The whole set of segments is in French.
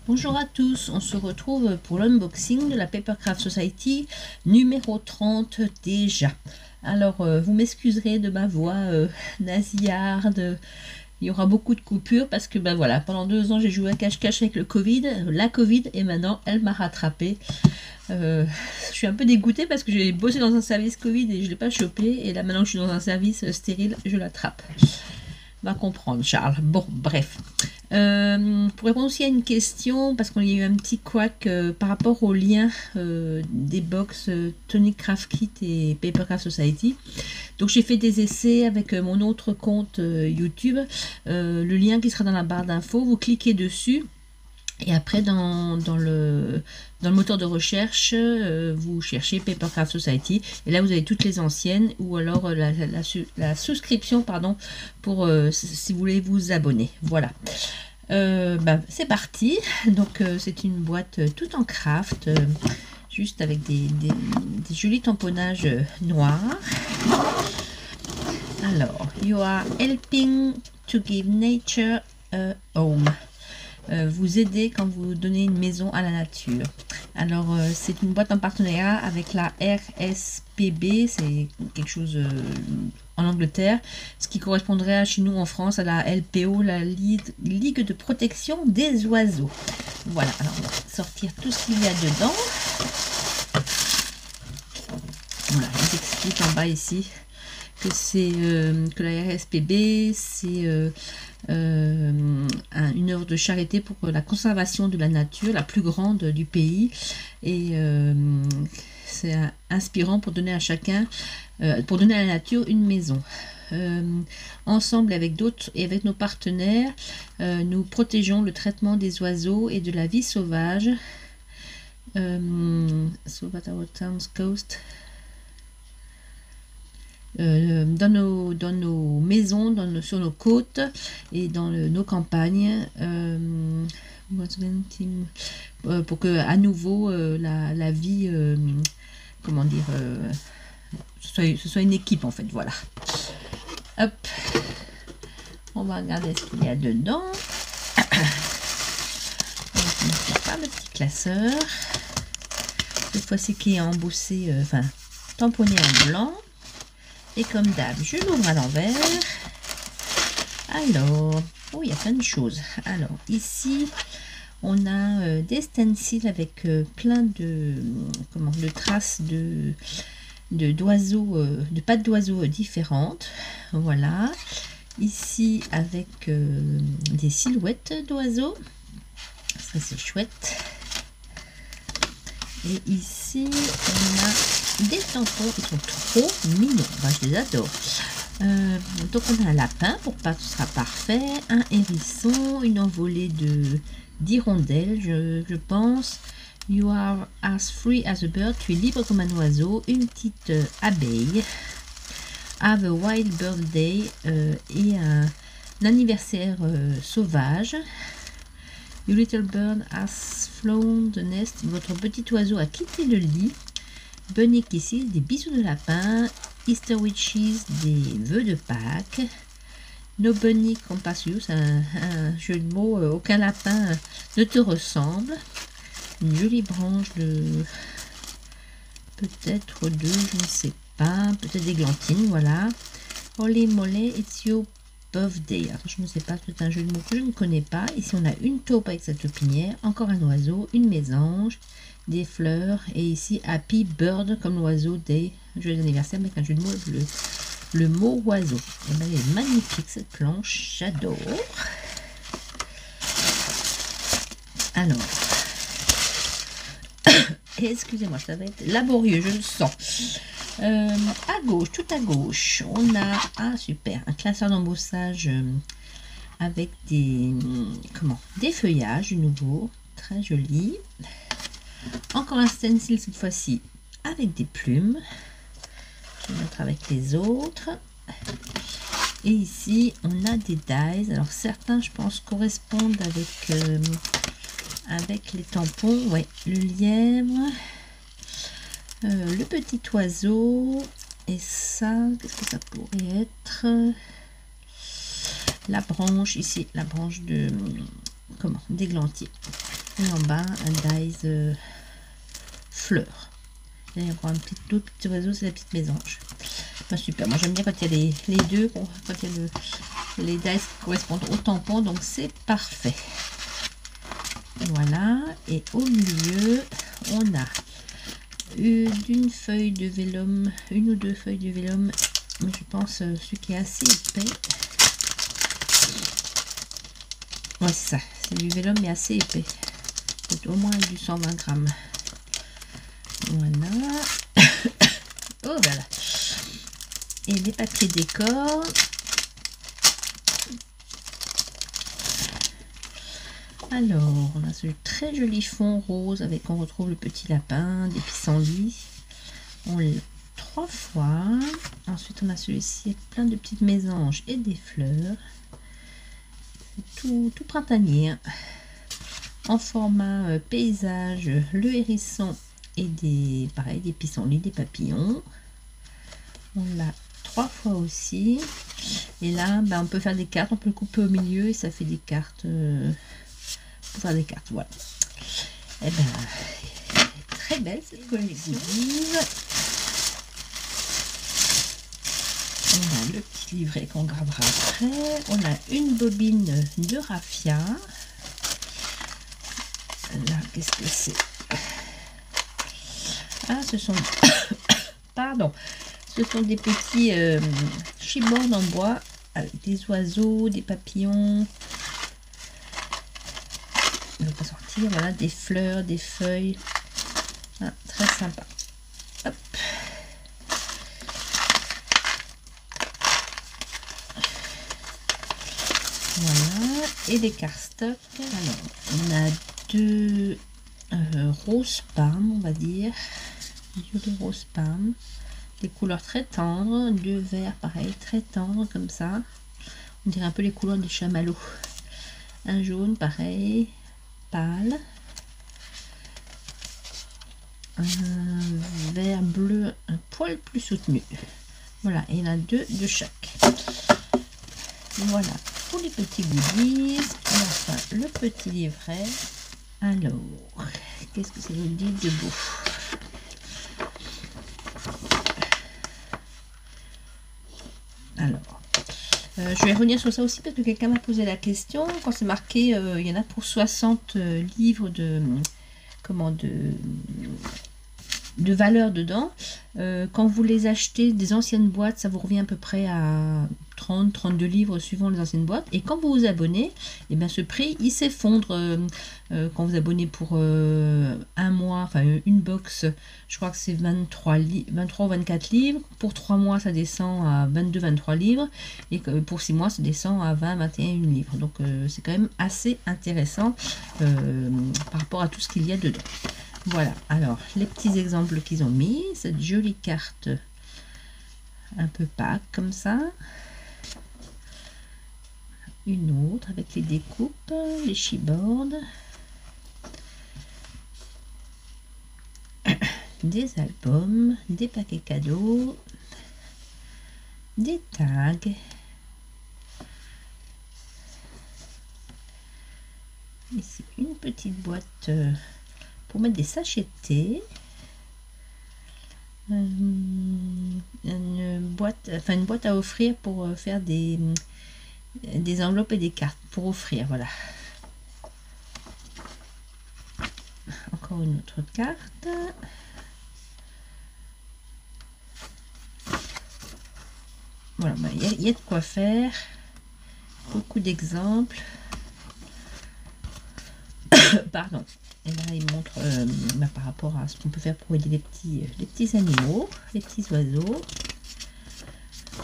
Bonjour à tous, on se retrouve pour l'unboxing de la Papercraft Society numéro 30 déjà. Alors vous m'excuserez de ma voix nasillarde, il y aura beaucoup de coupures parce que ben voilà, pendant 2 ans j'ai joué à cache-cache avec la Covid et maintenant elle m'a rattrapé. Je suis un peu dégoûtée parce que j'ai bossé dans un service Covid et je ne l'ai pas chopé, et là maintenant que je suis dans un service stérile, je l'attrape. Va comprendre Charles. Bon, bref. Pour répondre aussi à une question, parce qu'il y a eu un petit couac par rapport au lien des box Tonic Craft Kit et Papercraft Society. Donc j'ai fait des essais avec mon autre compte YouTube. Le lien qui sera dans la barre d'infos, vous cliquez dessus. Et après, dans le moteur de recherche, vous cherchez Papercraft Society. Et là, vous avez toutes les anciennes, ou alors la souscription, pardon, pour si vous voulez vous abonner. Voilà. C'est parti. Donc, c'est une boîte tout en craft, juste avec des jolis tamponnages noirs. Alors, you are helping to give nature a home. Vous aider quand vous donnez une maison à la nature. Alors c'est une boîte en partenariat avec la RSPB, c'est quelque chose en Angleterre, ce qui correspondrait à chez nous en France à la LPO, la Ligue de protection des oiseaux. Voilà, alors on va sortir tout ce qu'il y a dedans. Voilà, je vous explique en bas ici que c'est que la RSPB c'est une œuvre de charité pour la conservation de la nature, la plus grande du pays, et c'est inspirant pour donner à chacun, pour donner à la nature une maison. Ensemble avec d'autres et avec nos partenaires, nous protégeons le traitement des oiseaux et de la vie sauvage. Coast. Dans nos maisons, sur nos côtes et dans nos campagnes, pour que à nouveau la vie, comment dire, ce soit une équipe en fait. Voilà. Hop, on va regarder ce qu'il y a dedans. Pas le petit classeur. Cette fois-ci qui est embossé, enfin tamponné en blanc. Et comme d'hab, je l'ouvre à l'envers. Alors, oh, il y a plein de choses. Alors, ici, on a des stencils avec plein de traces d'oiseaux, de pattes d'oiseaux différentes. Voilà. Ici, avec des silhouettes d'oiseaux. Ça, c'est chouette. Et ici, on a des tampons qui sont trop mignons. Moi, je les adore. Donc, on a un lapin, pour pas, ce sera parfait. Un hérisson, une envolée d'hirondelles, je pense. You are as free as a bird. Tu es libre comme un oiseau. Une petite abeille. Have a wild birthday. Et un anniversaire sauvage. Your little bird has flown the nest. Votre petit oiseau a quitté le lit. Bunny Kisses, des bisous de lapin. Easter Witches, des vœux de Pâques. No Bunny Compass You, c'est un jeu de mots. Aucun lapin ne te ressemble. Une jolie branche de... peut-être de... je ne sais pas. Peut-être d'églantine, voilà. Holy moly, it's your birthday. Alors, je ne sais pas, c'est un jeu de mots que je ne connais pas. Ici, on a une taupe avec sa taupinière. Encore un oiseau, une mésange. Des fleurs, et ici Happy Bird comme l'oiseau des joyeux anniversaire avec un jeu de mots, le mot oiseau. Et ben, elle est magnifique cette planche, j'adore. Alors, excusez-moi, ça va être laborieux, je le sens. À gauche, tout à gauche, on a super, un classeur d'embossage avec des feuillages du nouveau, très joli. Encore un stencil cette fois-ci avec des plumes. Je vais mettre avec les autres. Et ici, on a des dies. Alors certains, je pense, correspondent avec les tampons. Ouais, le lièvre, le petit oiseau. Et ça, qu'est-ce que ça pourrait être? La branche ici, la branche de d'églantier. Et en bas, un dies fleur. Et encore d'autres petits oiseaux, c'est la petite mésange. Bah, super, moi j'aime bien quand il y a les deux, quand il y a les dies qui correspondent au tampon, donc c'est parfait. Voilà, et au milieu, on a une feuille de vélum, une ou deux feuilles de vélum, mais je pense ce qui est assez épais. Ouais, c'est ça, c'est du vélum mais assez épais. Au moins du 120 grammes. Voilà. Oh, voilà. Et des papiers décor. Alors, on a ce très joli fond rose avec, on retrouve le petit lapin, des pissenlits. On l'a 3 fois. Ensuite, on a celui-ci avec plein de petites mésanges et des fleurs. Tout printanier. Hein. En format paysage, le hérisson et des pissenlits, des papillons. On l'a 3 fois aussi. Et là, ben, on peut faire des cartes, on peut le couper au milieu et ça fait des cartes. Pour faire des cartes, voilà. Et ben, très belle cette collection. On a le petit livret qu'on gravera après. On a une bobine de raffia. Là, qu'est-ce que c'est? Ah, ce sont... Pardon. Ce sont des petits chipboards en bois avec des oiseaux, des papillons. On va pas sortir. Voilà, des fleurs, des feuilles. Ah, très sympa. Hop. Voilà, et des cardstocks. Alors, on a deux rose palme, on va dire. Violet rose palme. Des couleurs très tendres. Deux verts, pareil, très tendres comme ça. On dirait un peu les couleurs des chamallows. Un jaune, pareil, pâle. Un vert bleu, un poil plus soutenu. Voilà, et il y en a deux de chaque. Voilà pour les petits goodies. Et enfin le petit livret. Alors, qu'est-ce que c'est le dit de beau? Alors, je vais revenir sur ça aussi parce que quelqu'un m'a posé la question. Quand c'est marqué, il y en a pour 60 livres de valeur dedans. Quand vous les achetez des anciennes boîtes, ça vous revient à peu près à 30-32 livres suivant les anciennes boîtes. Et quand vous vous abonnez, et bien ce prix il s'effondre. Quand vous abonnez pour un mois, enfin une box, je crois que c'est 23 ou 24 livres. Pour 3 mois, ça descend à 22-23 livres. Et pour 6 mois, ça descend à 20-21 livres. Donc c'est quand même assez intéressant par rapport à tout ce qu'il y a dedans. Voilà, alors les petits exemples qu'ils ont mis, cette jolie carte un peu Pâques comme ça. Une autre avec les découpes, les chipboards. Des albums, des paquets cadeaux, des tags. Ici, une petite boîte pour mettre des sachets de thé. Une boîte à offrir pour faire des enveloppes et des cartes pour offrir, voilà. Encore une autre carte. Voilà, il y a de quoi faire. Beaucoup d'exemples. Pardon. Et là, il montre par rapport à ce qu'on peut faire pour aider les petits animaux, les petits oiseaux.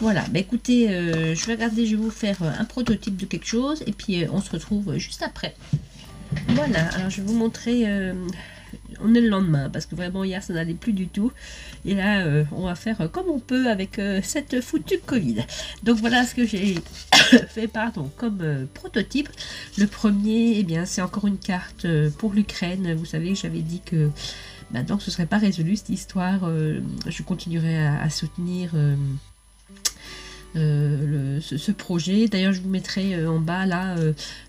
Voilà, écoutez, je vais regarder, je vais vous faire un prototype de quelque chose et puis on se retrouve juste après. Voilà, alors je vais vous montrer, on est le lendemain parce que vraiment hier ça n'allait plus du tout. Et là, on va faire comme on peut avec cette foutue Covid. Donc voilà ce que j'ai fait comme prototype. Le premier, eh bien, c'est encore une carte pour l'Ukraine. Vous savez, j'avais dit que maintenant que ce ne serait pas résolu cette histoire, je continuerai à soutenir ce projet. D'ailleurs, je vous mettrai en bas là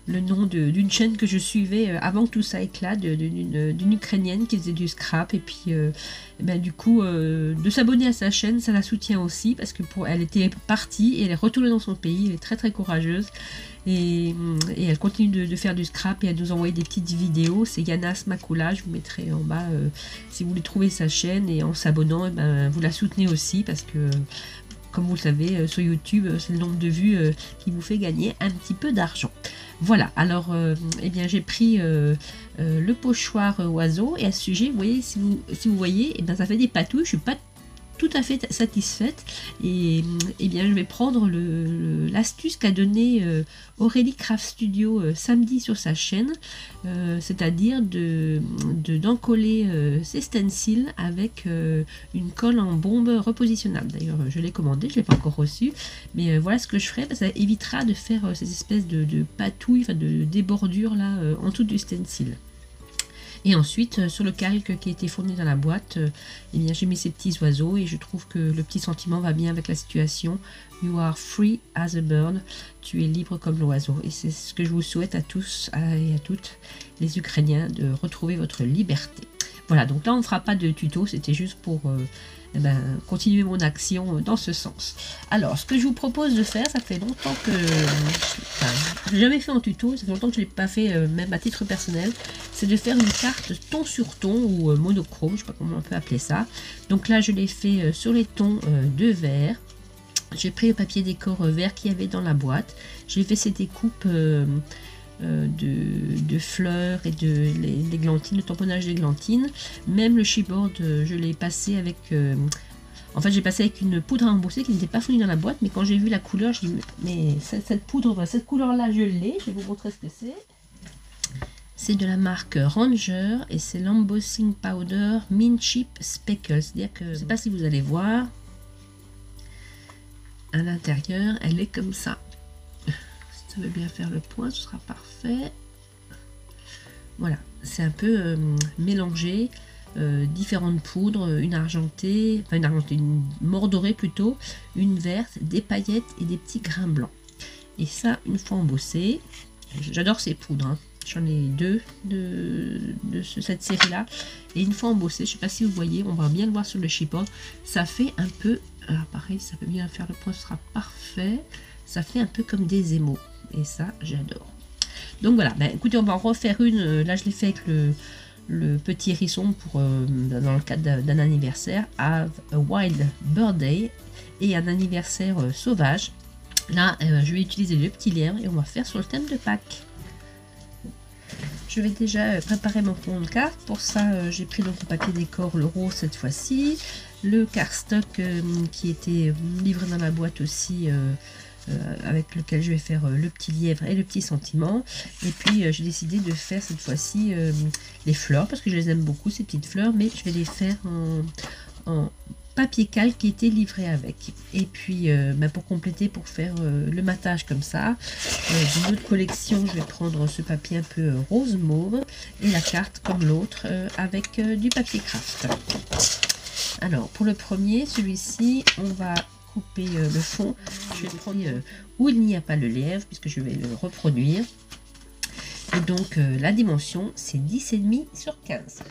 le nom d'une chaîne que je suivais avant que tout ça éclate, d'une Ukrainienne qui faisait du scrap. Et puis, ben, du coup, de s'abonner à sa chaîne, ça la soutient aussi parce que elle était partie et elle est retournée dans son pays. Elle est très très courageuse. Et elle continue de faire du scrap et à nous envoyer des petites vidéos. C'est Yana Smakula, je vous mettrai en bas si vous voulez trouver sa chaîne, et en s'abonnant, ben, vous la soutenez aussi parce que, comme vous le savez, sur YouTube, c'est le nombre de vues qui vous fait gagner un petit peu d'argent. Voilà, alors eh bien j'ai pris le pochoir oiseau, et à ce sujet, vous voyez, si vous voyez, eh bien, ça fait des patouilles. Je suis pas tout à fait satisfaite, et bien je vais prendre l'astuce qu'a donné Aurélie Craft Studio samedi sur sa chaîne, c'est-à-dire d'encoller ces stencils avec une colle en bombe repositionnable. D'ailleurs je l'ai commandé, je ne l'ai pas encore reçu, mais voilà ce que je ferai, parce que ça évitera de faire ces espèces de patouilles, enfin de débordures là en dessous du stencil. Et ensuite, sur le calque qui a été fourni dans la boîte, eh bien, j'ai mis ces petits oiseaux, et je trouve que le petit sentiment va bien avec la situation. You are free as a bird. Tu es libre comme l'oiseau. Et c'est ce que je vous souhaite à tous et à toutes les Ukrainiens, de retrouver votre liberté. Voilà, donc là on ne fera pas de tuto, c'était juste pour continuer mon action dans ce sens. Alors, ce que je vous propose de faire, ça fait longtemps que... je l'ai jamais fait en tuto, ça fait longtemps que je ne l'ai pas fait même à titre personnel, c'est de faire une carte ton sur ton, ou monochrome, je ne sais pas comment on peut appeler ça. Donc là, je l'ai fait sur les tons de vert. J'ai pris le papier décor vert qu'il y avait dans la boîte. J'ai fait ces découpes de fleurs et d'églantines, le tamponnage d'églantines. Même le chipboard, je l'ai passé avec... en fait, j'ai passé avec une poudre à embosser qui n'était pas fournie dans la boîte, mais quand j'ai vu la couleur, je dis mais cette couleur-là, je l'ai. Je vais vous montrer ce que c'est. C'est de la marque Ranger, et c'est l'embossing powder Mint Chip Speckle. C'est-à-dire que, je ne sais pas si vous allez voir, à l'intérieur, elle est comme ça. Si ça veut bien faire le point, ce sera parfait. Voilà, c'est un peu mélangé. Différentes poudres, une argentée, une mordorée plutôt, une verte, des paillettes et des petits grains blancs. Et ça, une fois embossé, j'adore ces poudres, hein. J'en ai deux de cette série là, et une fois embossé, je sais pas si vous voyez, on va bien le voir sur le chipboard, ça fait un peu, alors pareil, ça peut bien faire le point, ce sera parfait, ça fait un peu comme des émaux, et ça j'adore. Donc voilà, ben, écoutez, on va en refaire une, là je l'ai fait avec le petit hérisson pour, dans le cadre d'un anniversaire, Have a Wild Birthday, et un anniversaire sauvage. Là, je vais utiliser le petit lièvre, et on va faire sur le thème de Pâques. Je vais déjà préparer mon fond de carte. Pour ça, j'ai pris donc le papier décor, le rose cette fois-ci, le cardstock qui était livré dans la boîte aussi, avec lequel je vais faire le petit lièvre et le petit sentiment. Et puis j'ai décidé de faire cette fois-ci les fleurs, parce que je les aime beaucoup ces petites fleurs, mais je vais les faire en papier calque qui était livré avec. Et puis pour compléter, pour faire le matage comme ça, d'une autre collection, je vais prendre ce papier un peu rose mauve, et la carte comme l'autre avec du papier craft. Alors pour le premier, celui-ci, on va couper le fond. Je vais prendre où il n'y a pas le lièvre, puisque je vais le reproduire. Et donc la dimension, c'est 10,5 sur 15.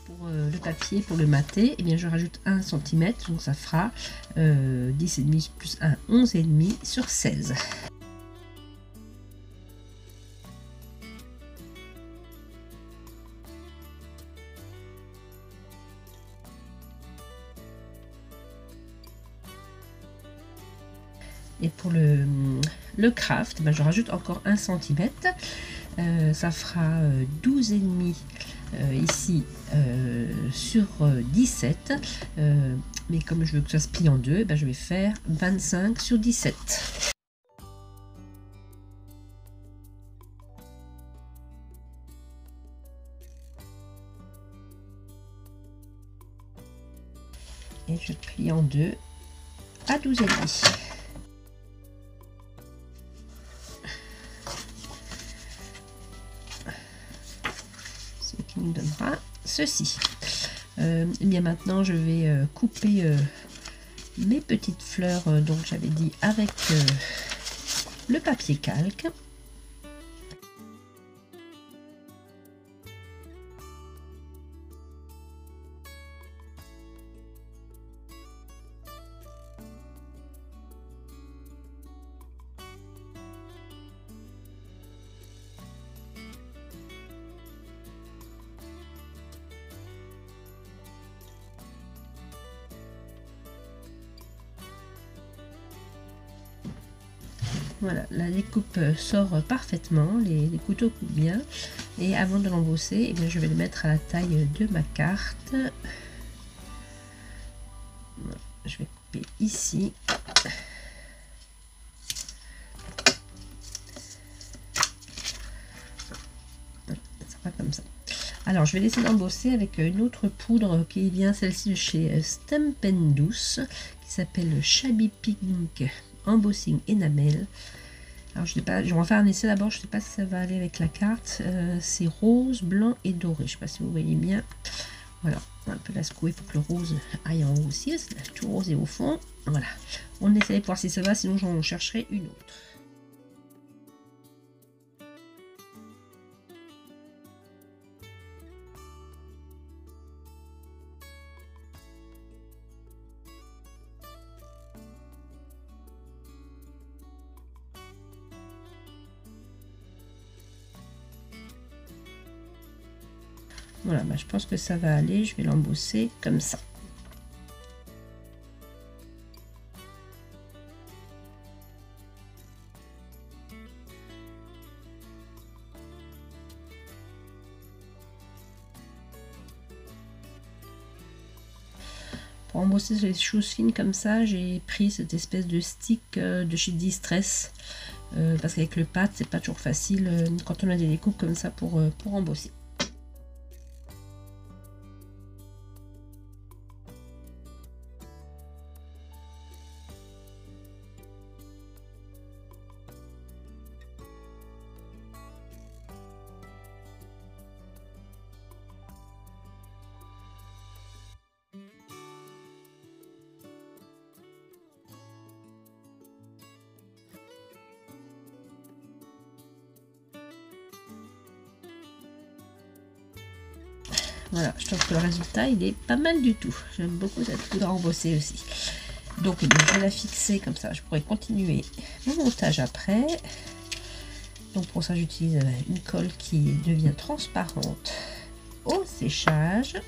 Pour le papier, pour le mater, eh bien je rajoute 1 cm, donc ça fera 10,5 plus 1, 11,5 sur 16. Et pour le craft, ben je rajoute encore 1 cm, ça fera 12,5 ici sur 17, mais comme je veux que ça se plie en deux, ben je vais faire 25 sur 17. Et je plie en deux à 12,5. Ce qui nous donnera ceci. Et bien maintenant je vais couper mes petites fleurs, donc j'avais dit avec le papier calque. Voilà, la découpe sort parfaitement, les couteaux coupent bien. Et avant de l'embosser, eh bien, je vais le mettre à la taille de ma carte. Voilà, je vais couper ici. Voilà, ça va comme ça. Alors, je vais laisser l'embosser avec une autre poudre qui vient, celle-ci de chez Stampendous, qui s'appelle Shabby Pink Embossing Enamel. Alors je sais pas, je vais en faire un essai d'abord, je ne sais pas si ça va aller avec la carte. C'est rose, blanc et doré, je ne sais pas si vous voyez bien. Voilà, on va un peu la secouer, il faut que le rose aille en haut aussi, c'est tout rosé au fond. Voilà, on essaie de voir si ça va, sinon j'en chercherai une autre. Voilà, bah, je pense que ça va aller, je vais l'embosser comme ça. Pour embosser les choses fines comme ça, j'ai pris cette espèce de stick de chez Distress. Parce qu'avec le pad, c'est pas toujours facile quand on a des découpes comme ça pour embosser. Voilà, je trouve que le résultat il est pas mal du tout. J'aime beaucoup cette poudre embossée aussi. Donc je vais la fixer comme ça, je pourrais continuer mon montage après. Donc pour ça j'utilise une colle qui devient transparente au séchage.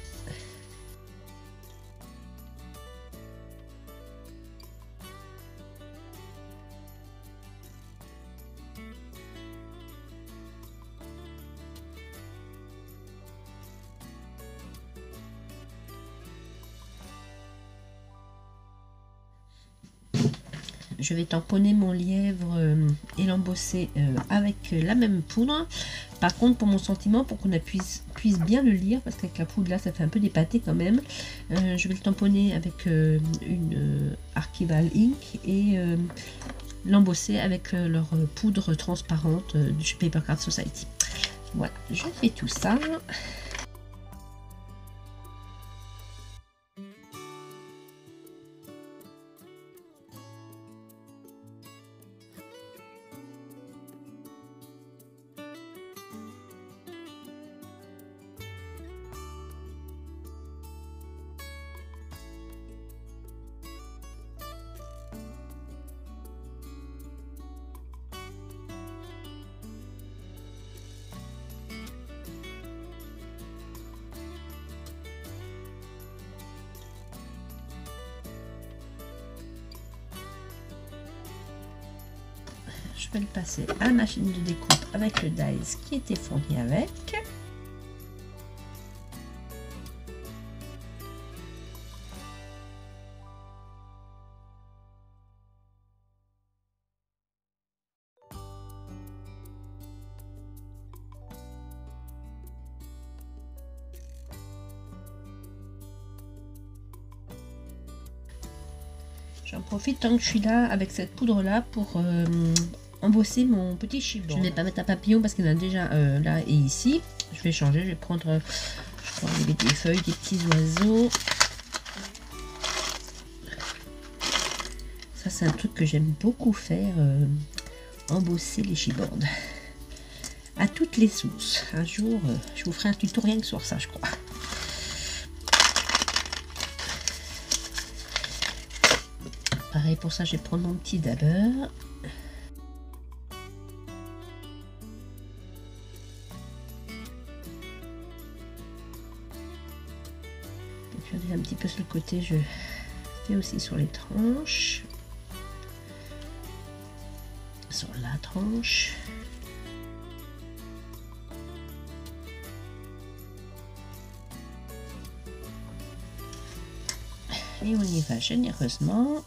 Je vais tamponner mon lièvre et l'embosser avec la même poudre. Par contre, pour mon sentiment, pour qu'on puisse bien le lire, parce qu'avec la poudre là, ça fait un peu dépâté quand même, je vais le tamponner avec une Archival Ink et l'embosser avec leur poudre transparente de chez Paper Craft Society. Voilà, je fais tout ça. Je vais le passer à la machine de découpe avec le dies qui était fourni avec. J'en profite tant que je suis là avec cette poudre là pour embosser mon petit chiffon. Je ne vais pas mettre un papillon parce qu'il y en a déjà là et ici. Je vais changer, je vais prendre, je Bon, il y avait des feuilles, des petits oiseaux. Ça, c'est un truc que j'aime beaucoup faire, embosser les chibandes. À toutes les sauces. Un jour, je vous ferai un tuto rien que sur ça, je crois. Pareil, pour ça, je vais prendre mon petit dabber. Je vais un petit peu sur le côté, je fais aussi sur les tranches. Sur la tranche. Et on y va généreusement.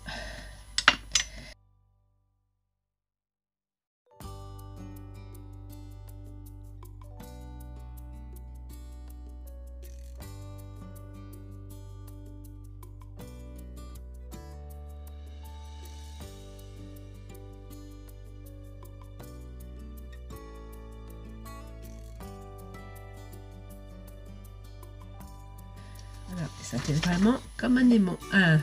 Voilà, ça fait vraiment comme un émail.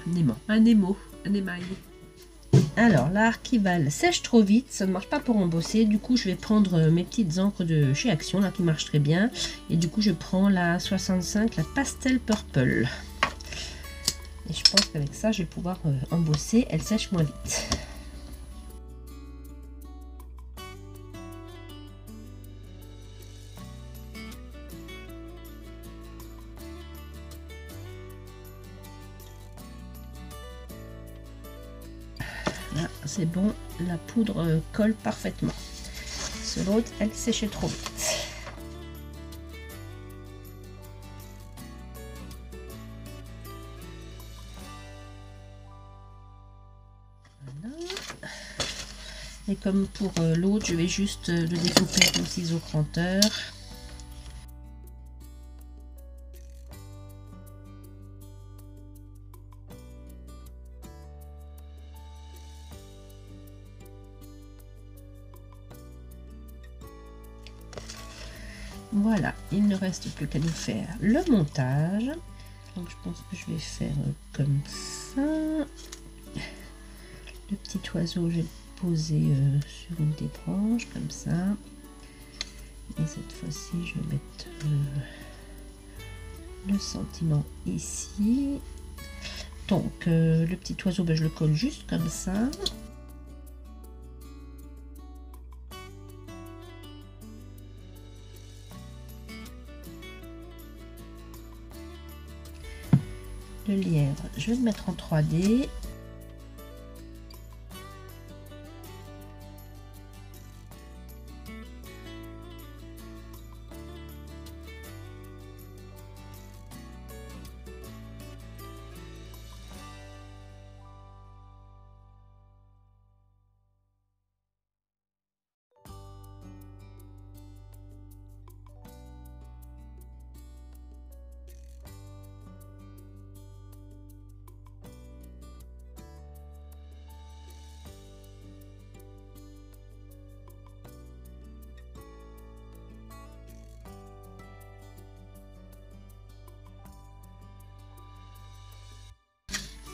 Alors, l'archival sèche trop vite, ça ne marche pas pour embosser. Du coup, je vais prendre mes petites encres de chez Action, là, qui marchent très bien. Et du coup, je prends la 65, la Pastel Purple. Et je pense qu'avec ça, je vais pouvoir embosser. Elle sèche moins vite. Là, c'est bon, la poudre colle parfaitement. Sur l'autre, elle séchait trop vite. Voilà. Et comme pour l'autre, je vais juste le découper avec mon ciseau cranteur. Voilà, il ne reste plus qu'à nous faire le montage. Donc je pense que je vais faire comme ça. Le petit oiseau, je vais le poser sur une des branches, comme ça. Et cette fois-ci, je vais mettre le sentiment ici. Donc le petit oiseau, ben, je le colle juste comme ça. Le lièvre, je vais le mettre en 3D.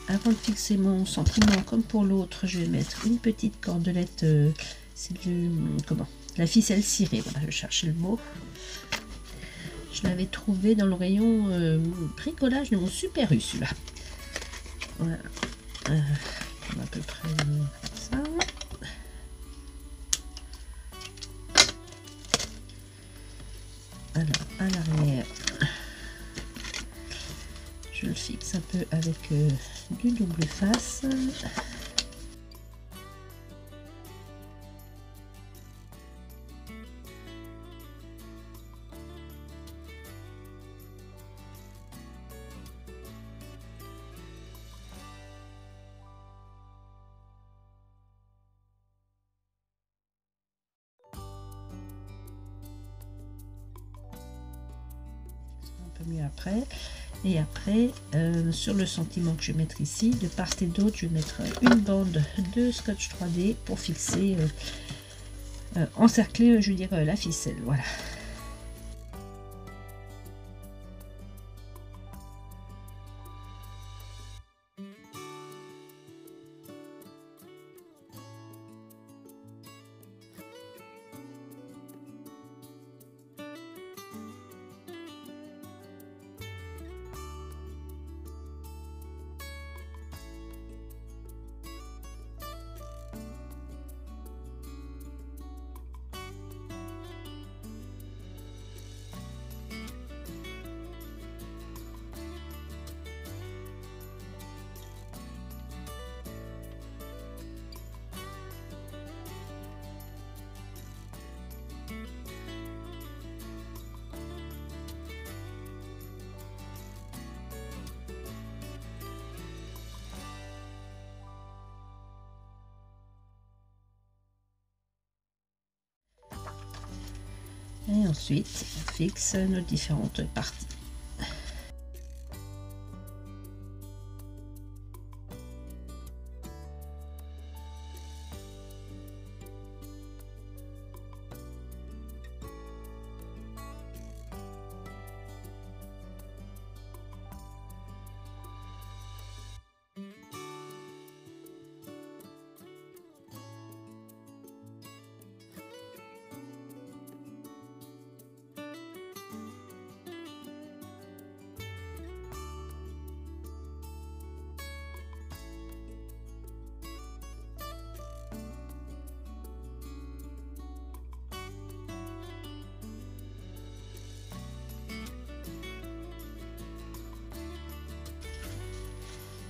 Avant de fixer mon sentiment comme pour l'autre, je vais mettre une petite cordelette, c'est la ficelle cirée, voilà, je cherchais le mot. Je l'avais trouvé dans le rayon bricolage de mon Super U, celui-là. Voilà, à peu près ça. Alors, à l'arrière, je le fixe un peu avec du double face. Un peu mieux après. Et après, sur le sentiment que je vais mettre ici, de part et d'autre, je vais mettre une bande de scotch 3D pour fixer, encercler, je veux dire, la ficelle. Voilà. Et ensuite, on fixe nos différentes parties.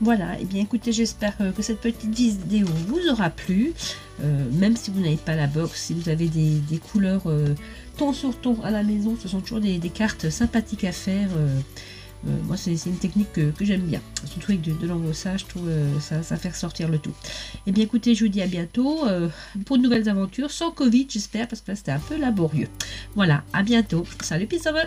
Voilà, et bien écoutez, j'espère que cette petite vidéo vous aura plu. Même si vous n'avez pas la box, si vous avez des couleurs ton sur ton à la maison, ce sont toujours des cartes sympathiques à faire. Moi, c'est une technique que j'aime bien. Surtout avec de l'embossage, je trouve ça fait ressortir le tout. Et bien écoutez, je vous dis à bientôt pour de nouvelles aventures, sans Covid, j'espère, parce que là c'était un peu laborieux. Voilà, à bientôt. Salut, peace over.